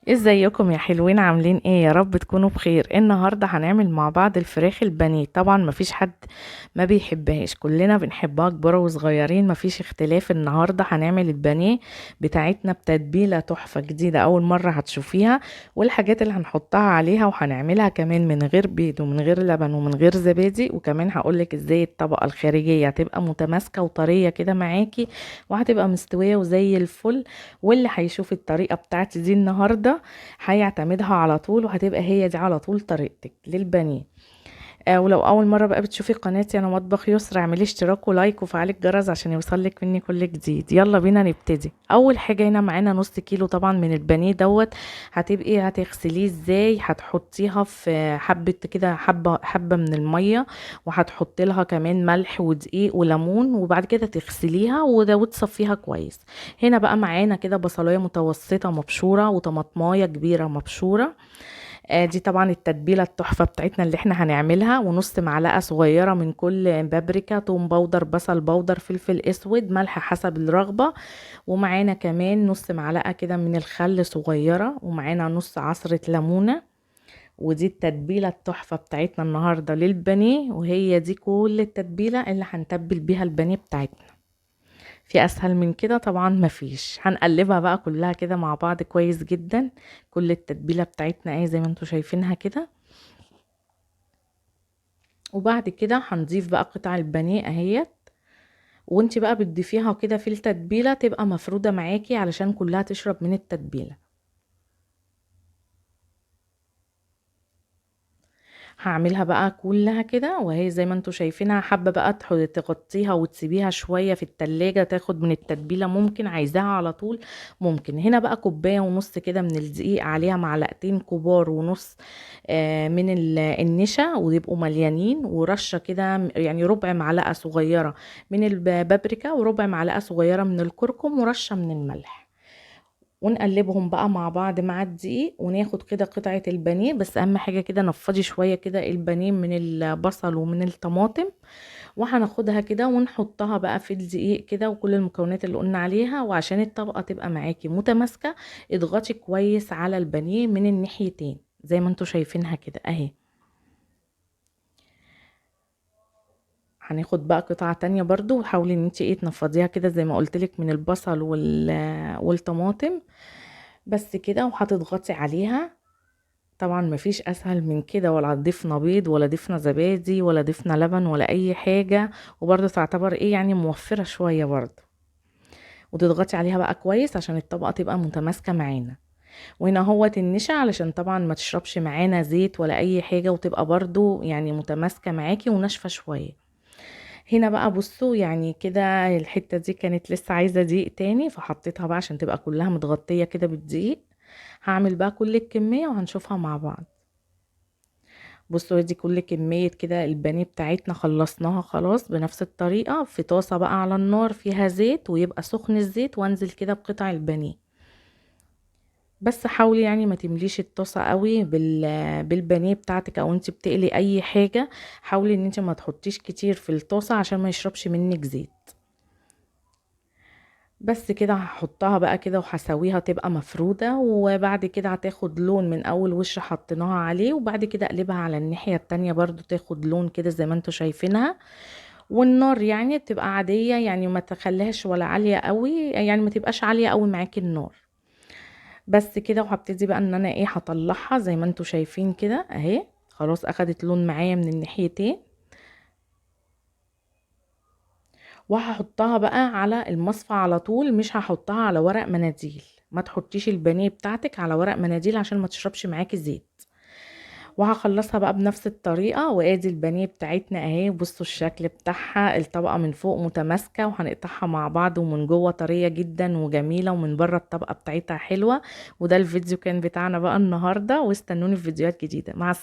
ازيكم يا حلوين؟ عاملين ايه؟ يا رب تكونوا بخير. النهارده هنعمل مع بعض الفراخ البانيه. طبعا مفيش حد ما بيحبهاش، كلنا بنحبها كبار وصغيرين، مفيش اختلاف. النهارده هنعمل البانيه بتاعتنا بتتبيله تحفه جديده، اول مره هتشوفيها. والحاجات اللي هنحطها عليها وهنعملها كمان من غير بيض ومن غير لبن ومن غير زبادي. وكمان هقولك ازاي الطبقه الخارجيه هتبقى متماسكه وطريه كده معاكي، وهتبقى مستويه وزي الفل. واللي هيشوف الطريقه بتاعتي دي النهارده هيعتمدها على طول، وهتبقى هي دي على طول طريقتك للبانيه. ولو اول مره بقى بتشوفي قناتي انا مطبخ يسرا، اعملي اشتراك ولايك وفعلي الجرس عشان يوصلك مني كل جديد. يلا بينا نبتدي. اول حاجه هنا معانا نص كيلو طبعا من البانيه دوت. هتبقي هتغسليه ازاي؟ هتحطيها في حبه كده، حبه من الميه، وهتحطي لها كمان ملح ودقيق وليمون، وبعد كده تغسليها وتصفيها كويس. هنا بقى معانا كده بصلايه متوسطه مبشوره وطماطمايه كبيره مبشوره. دي طبعا التتبيله التحفه بتاعتنا اللي احنا هنعملها. ونص معلقه صغيره من كل بابريكا، توم باودر، بصل باودر، فلفل اسود، ملح حسب الرغبه. ومعانا كمان نص معلقه كده من الخل صغيره، ومعانا نص عصره ليمونه. ودي التتبيله التحفه بتاعتنا النهارده للبانيه، وهي دي كل التتبيله اللي هنتبل بيها البانيه بتاعتنا. في اسهل من كده طبعا مفيش. هنقلبها بقى كلها كده مع بعض كويس جدا. كل التتبيله بتاعتنا ايه زي ما انتوا شايفينها كده. وبعد كده هنضيف بقى قطع البانيه اهيت. وانت بقى بتضيفيها كده في التتبيله تبقى مفروده معاكي علشان كلها تشرب من التتبيله. هعملها بقى كلها كده وهي زي ما انتوا شايفينها. حابة بقى تغطيها وتسيبيها شوية في التلاجة تاخد من التتبيلة، ممكن عايزاها على طول ممكن. هنا بقى كوباية ونص كده من الدقيق، عليها معلقتين كبار ونص من النشا ويبقوا مليانين، ورشة كده يعني ربع معلقة صغيرة من البابريكا، وربع معلقة صغيرة من الكركم، ورشة من الملح. ونقلبهم بقى مع بعض مع الدقيق، وناخد كده قطعة البانيه. بس اهم حاجة كده نفضي شوية كده البانيه من البصل ومن الطماطم. وهناخدها كده ونحطها بقى في الدقيق كده، وكل المكونات اللي قلنا عليها. وعشان الطبقة تبقى معاكي متماسكة، اضغطي كويس على البانيه من الناحيتين زي ما انتوا شايفينها كده اهي. هناخد بقى قطعة تانية برضو، وحاولي ان انت تنفضيها كده زي ما قلتلك من البصل والطماطم. بس كده وهتضغطي عليها. طبعا مفيش اسهل من كده، ولا ضفنا بيض ولا ضفنا زبادي ولا ضفنا لبن ولا اي حاجة. وبرضه تعتبر ايه يعني موفرة شوية برضه. وتضغطي عليها بقى كويس عشان الطبقة تبقى متماسكة معانا. وهنا هو النشا علشان طبعا ما تشربش معانا زيت ولا اي حاجة، وتبقى برضه يعني متماسكة معاكي وناشفة شوية. هنا بقى بصوا يعني كده الحتة دي كانت لسه عايزة دقيق تاني، فحطيتها بقى عشان تبقى كلها متغطية كده بالدقيق. هعمل بقى كل الكمية وهنشوفها مع بعض. بصوا دي كل كمية كده البانيه بتاعتنا خلصناها خلاص. بنفس الطريقة في طاسة بقى على النار فيها زيت، ويبقى سخن الزيت، وانزل كده بقطع البانيه. بس حاولي يعني ما تمليش الطاسة قوي بالبانيه بتاعتك، او انت بتقلي اي حاجة. حاولي ان انت ما تحطيش كتير في الطاسة عشان ما يشربش منك زيت. بس كده هحطها بقى كده وهسويها تبقى مفرودة. وبعد كده هتاخد لون من اول وش حطيناها عليه، وبعد كده اقلبها على الناحية التانية برضو تاخد لون كده زي ما انتوا شايفينها. والنار يعني بتبقى عادية، يعني ما تخليهاش ولا عالية قوي، يعني ما تبقاش عالية قوي معاكي النار. بس كده وهبتدي بقى ان انا هطلعها زي ما انتوا شايفين كده اهي. خلاص اخدت لون معايا من الناحيتين. وهحطها بقى على المصفى على طول، مش هحطها على ورق مناديل. ما تحطيش البانيه بتاعتك على ورق مناديل عشان ما تشربش معاكي زيت. وهخلصها بقى بنفس الطريقة. وادي البانيه بتاعتنا اهي. بصوا الشكل بتاعها، الطبقة من فوق متماسكة وهنقطعها مع بعض، ومن جوه طرية جدا وجميلة، ومن بره الطبقة بتاعتها حلوة. وده الفيديو كان بتاعنا بقى النهاردة، واستنوني في فيديوهات جديدة. مع السلامة.